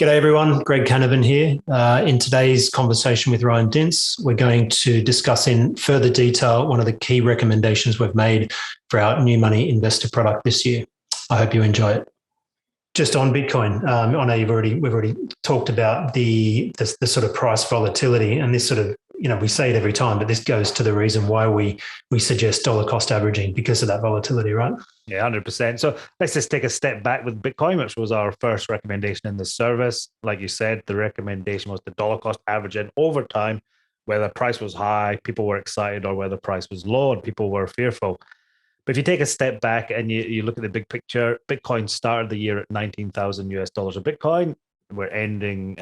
G'day everyone, Greg Canavan here. In today's conversation with Ryan Dintz, we're going to discuss in further detail one of the key recommendations we've made for our new money investor product this year. I hope you enjoy it. Just on Bitcoin, I know we've already talked about the sort of price volatility, and this sort of, we say it every time, but this goes to the reason why we suggest dollar cost averaging, because of that volatility, right? Yeah, 100%. So let's just take a step back with Bitcoin, which was our first recommendation in the service. Like you said, the recommendation was the dollar cost averaging over time, whether price was high, people were excited, or whether price was low and people were fearful. But if you take a step back and you look at the big picture, Bitcoin started the year at 19,000 US dollars a Bitcoin. We're ending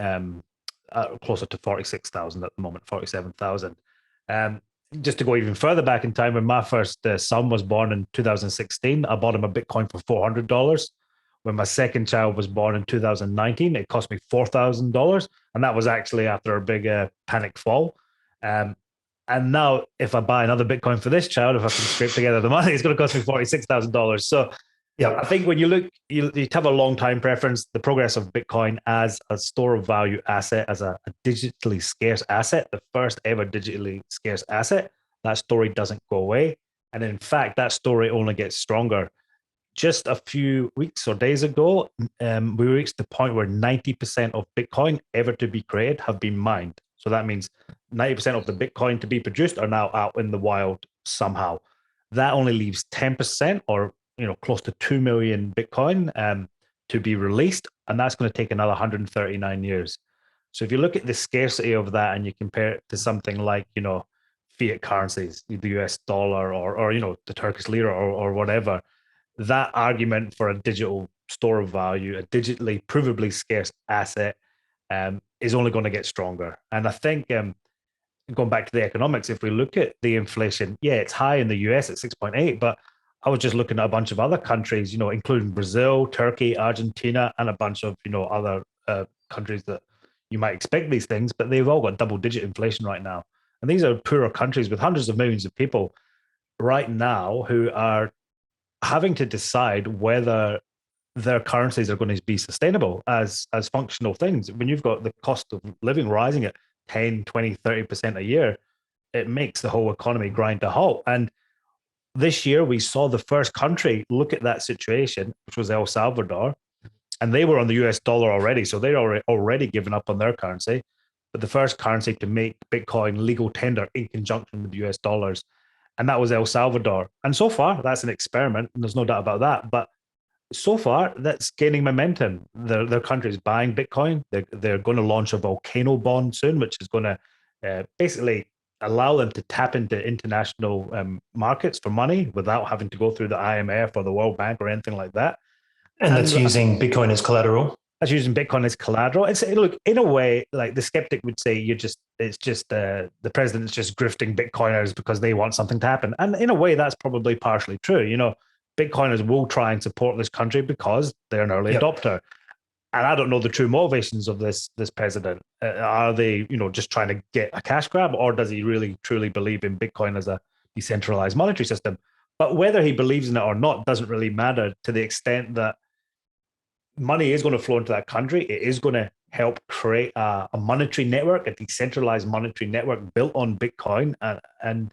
closer to 46,000 at the moment, 47,000. Just to go even further back in time, when my first son was born in 2016, I bought him a Bitcoin for $400. When my second child was born in 2019, it cost me $4,000. And that was actually after a big panic fall. And now, if I buy another Bitcoin for this child, if I can scrape together the money, it's going to cost me $46,000. So, yeah, I think when you look, you have a long time preference. The progress of Bitcoin as a store of value asset, as a digitally scarce asset, the first ever digitally scarce asset, that story doesn't go away. And in fact, that story only gets stronger. Just a few weeks or days ago, we reached the point where 90% of Bitcoin ever to be created have been mined. So that means 90% of the Bitcoin to be produced are now out in the wild somehow. That only leaves 10%, or close to 2 million Bitcoin to be released, and that's going to take another 139 years. So if you look at the scarcity of that and you compare it to something like fiat currencies, the US dollar or the Turkish lira or whatever, that argument for a digital store of value, a digitally provably scarce asset, is only going to get stronger. And I think going back to the economics, if we look at the inflation, yeah, it's high in the US at 6.8, but I was just looking at a bunch of other countries, including Brazil, Turkey, Argentina, and a bunch of, other countries that you might expect these things, but they've all got double-digit inflation right now. And these are poorer countries with hundreds of millions of people right now who are having to decide whether their currencies are going to be sustainable as functional things. When you've got the cost of living rising at 10, 20, 30% a year, it makes the whole economy grind to halt. And this year, we saw the first country look at that situation, which was El Salvador, and they were on the US dollar already, so they'd already given up on their currency. But the first currency to make Bitcoin legal tender in conjunction with the US dollars, and that was El Salvador. And so far, that's an experiment, and there's no doubt about that. But so far, that's gaining momentum. Their country is buying Bitcoin. They're going to launch a volcano bond soon, which is going to basically allow them to tap into international markets for money without having to go through the IMF or the World Bank or anything like that. And that's using Bitcoin as collateral. That's using Bitcoin as collateral. Look, in a way, like the skeptic would say, it's just the president's just grifting Bitcoiners because they want something to happen. And in a way, that's probably partially true. Bitcoiners will try and support this country because they're an early adopter. And I don't know the true motivations of this president. Are they, just trying to get a cash grab, or does he really truly believe in Bitcoin as a decentralized monetary system? But whether he believes in it or not doesn't really matter, to the extent that money is going to flow into that country. It is going to help create a monetary network, a decentralized monetary network built on Bitcoin, and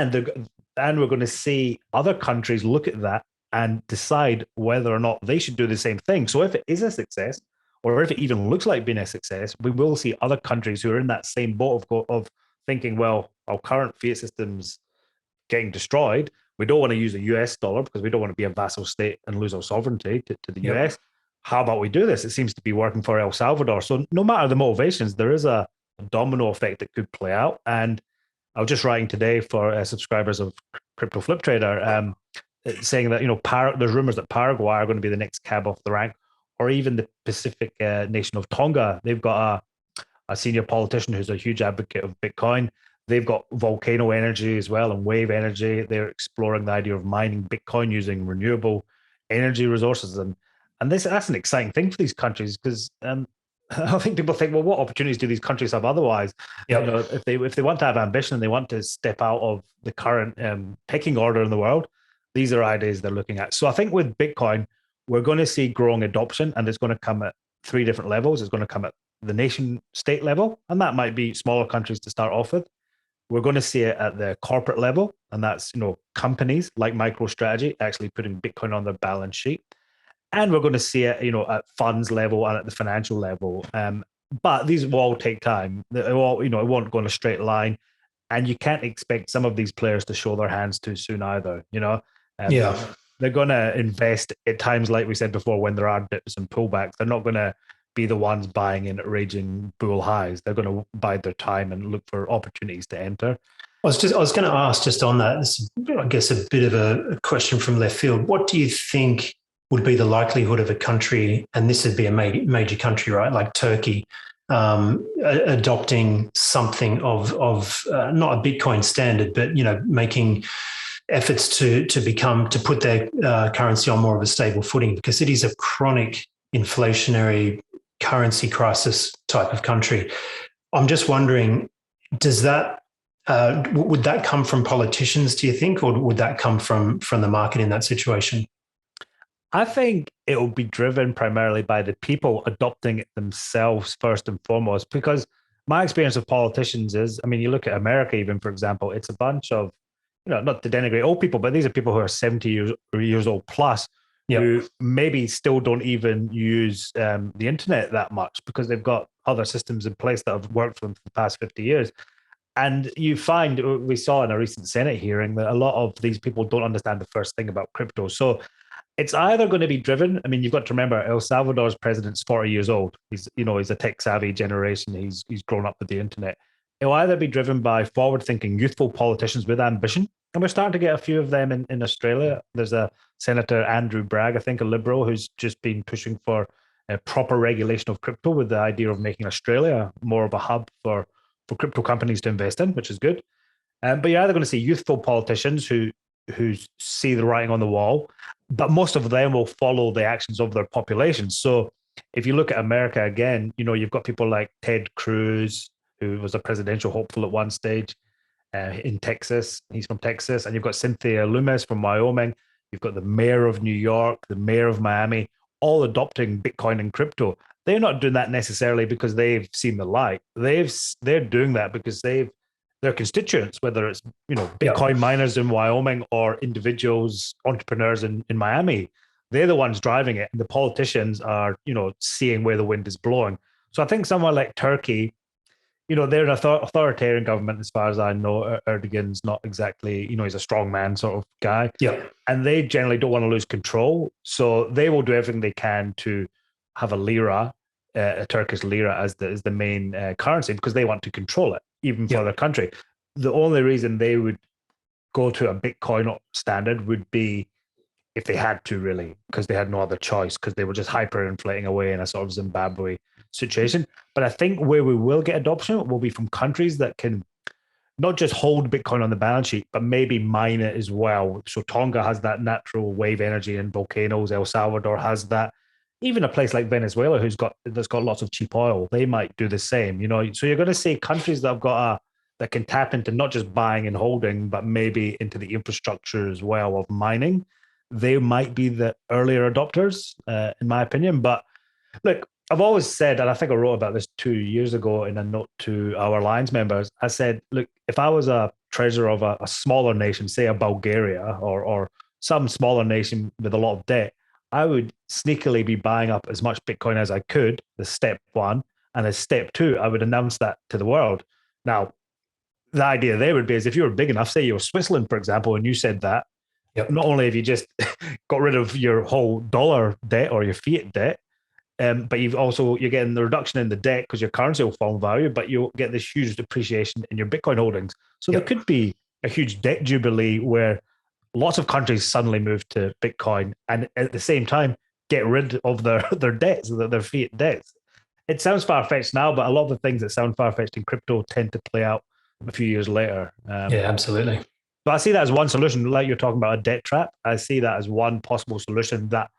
we're going to see other countries look at that and decide whether or not they should do the same thing. So if it is a success, or if it even looks like being a success, we will see other countries who are in that same boat of thinking, well, our current fiat system's getting destroyed. We don't want to use a US dollar because we don't want to be a vassal state and lose our sovereignty to the US. How about we do this? It seems to be working for El Salvador. So no matter the motivations, there is a domino effect that could play out. And I was just writing today for subscribers of Crypto Flip Trader, saying that there's rumors that Paraguay are going to be the next cab off the rank, or even the Pacific nation of Tonga. They've got a senior politician who's a huge advocate of Bitcoin. They've got volcano energy as well and wave energy. They're exploring the idea of mining Bitcoin using renewable energy resources, and that's an exciting thing for these countries, because I think people think, well, what opportunities do these countries have otherwise? If they want to have ambition and they want to step out of the current pecking order in the world, these are ideas they're looking at. So I think with Bitcoin, we're going to see growing adoption, and it's going to come at three different levels. It's going to come at the nation state level, and that might be smaller countries to start off with. We're going to see it at the corporate level, and that's, companies like MicroStrategy actually putting Bitcoin on their balance sheet. And we're going to see it, at funds level and at the financial level. But these will all take time. It won't go in a straight line. And you can't expect some of these players to show their hands too soon either, Yeah. They're going to invest at times, like we said before, when there are dips and pullbacks. They're not going to be the ones buying in at raging bull highs. They're going to bide their time and look for opportunities to enter. I was going to ask just on that, this is, I guess, a bit of a question from left field. What do you think would be the likelihood of a country, and this would be a major country, right, like Turkey, adopting something of not a Bitcoin standard, but making efforts to put their currency on more of a stable footing, because it is a chronic inflationary currency crisis type of country. I'm just wondering, does that would that come from politicians, do you think, or would that come from the market in that situation? I think it will be driven primarily by the people adopting it themselves first and foremost, because my experience of politicians is, you look at America even, for example, it's a bunch of, not to denigrate old people, but these are people who are 70 years old plus, who maybe still don't even use the internet that much because they've got other systems in place that have worked for them for the past 50 years. And you find, we saw in a recent Senate hearing, that a lot of these people don't understand the first thing about crypto. So it's either going to be driven. You've got to remember, El Salvador's president's 40 years old. He's a tech-savvy generation. He's grown up with the internet. It'll either be driven by forward-thinking, youthful politicians with ambition, and we're starting to get a few of them in Australia. There's a Senator Andrew Bragg, I think, a Liberal, who's just been pushing for a proper regulation of crypto with the idea of making Australia more of a hub for crypto companies to invest in, which is good. But you're either going to see youthful politicians who see the writing on the wall, but most of them will follow the actions of their populations. So if you look at America again, you've got people like Ted Cruz, who was a presidential hopeful at one stage in Texas. He's from Texas. And you've got Cynthia Lummis from Wyoming. You've got the mayor of New York, the mayor of Miami, all adopting Bitcoin and crypto. They're not doing that necessarily because they've seen the light. They're doing that because their constituents, whether it's Bitcoin miners in Wyoming or individuals, entrepreneurs in Miami, they're the ones driving it, and the politicians are seeing where the wind is blowing. So I think somewhere like Turkey, they're an authoritarian government as far as I know. Erdogan's not exactly, he's a strong man sort of guy, and they generally don't want to lose control, so they will do everything they can to have a lira, a Turkish lira as the main currency, because they want to control it even for their country. The only reason they would go to a Bitcoin standard would be if they had to, really, because they had no other choice, because they were just hyperinflating away in a sort of Zimbabwe situation. But I think where we will get adoption will be from countries that can not just hold Bitcoin on the balance sheet, but maybe mine it as well. So Tonga has that natural wave energy and volcanoes. El Salvador has that. Even a place like Venezuela, that's got lots of cheap oil, they might do the same. So you're going to see countries that can tap into not just buying and holding, but maybe into the infrastructure as well of mining. They might be the earlier adopters, in my opinion. But look, I've always said, and I think I wrote about this 2 years ago in a note to our Alliance members, I said, look, if I was a treasurer of a smaller nation, say a Bulgaria or some smaller nation with a lot of debt, I would sneakily be buying up as much Bitcoin as I could, as step one. And as step two, I would announce that to the world. Now, the idea there would be is if you were big enough, say you were Switzerland, for example, and you said that, not only have you just got rid of your whole dollar debt or your fiat debt, but you're getting the reduction in the debt because your currency will fall in value, but you'll get this huge depreciation in your Bitcoin holdings. So there could be a huge debt jubilee where lots of countries suddenly move to Bitcoin and at the same time get rid of their debts, their fiat debts. It sounds far-fetched now, but a lot of the things that sound far-fetched in crypto tend to play out a few years later. Absolutely. So I see that as one solution, like you're talking about a debt trap. I see that as one possible solution that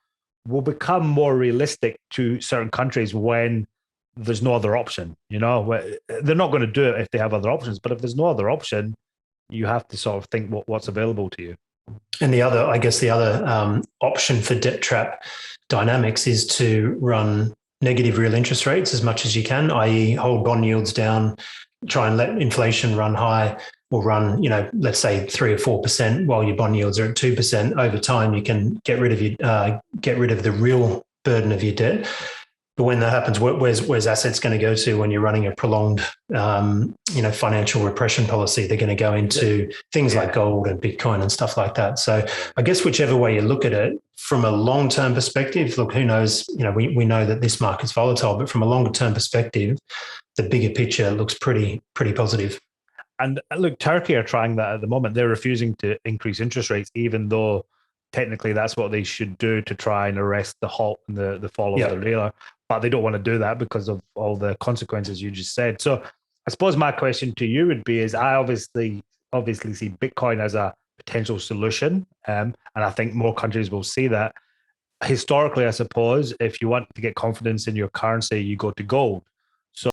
will become more realistic to certain countries when there's no other option. They're not going to do it if they have other options, but if there's no other option, you have to sort of think what's available to you. And the other option for debt trap dynamics is to run negative real interest rates as much as you can, i.e. hold bond yields down, try and let inflation run high, or run, let's say 3 or 4% while your bond yields are at 2%. Over time, you can get rid of the real burden of your debt. But when that happens, where's assets going to go to when you're running a prolonged, financial repression policy? They're going to go into things like gold and Bitcoin and stuff like that. So I guess whichever way you look at it, from a long-term perspective, look, who knows? We know that this market's volatile, but from a longer-term perspective, the bigger picture looks pretty positive. And look, Turkey are trying that at the moment. They're refusing to increase interest rates, even though technically that's what they should do to try and arrest the halt and the fall of the lira. But they don't want to do that because of all the consequences you just said. So I suppose my question to you would be, is I obviously see Bitcoin as a potential solution. And I think more countries will see that. Historically, I suppose, if you want to get confidence in your currency, you go to gold. So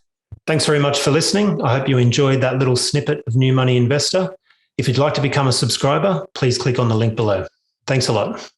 thanks very much for listening. I hope you enjoyed that little snippet of New Money Investor. If you'd like to become a subscriber, please click on the link below. Thanks a lot.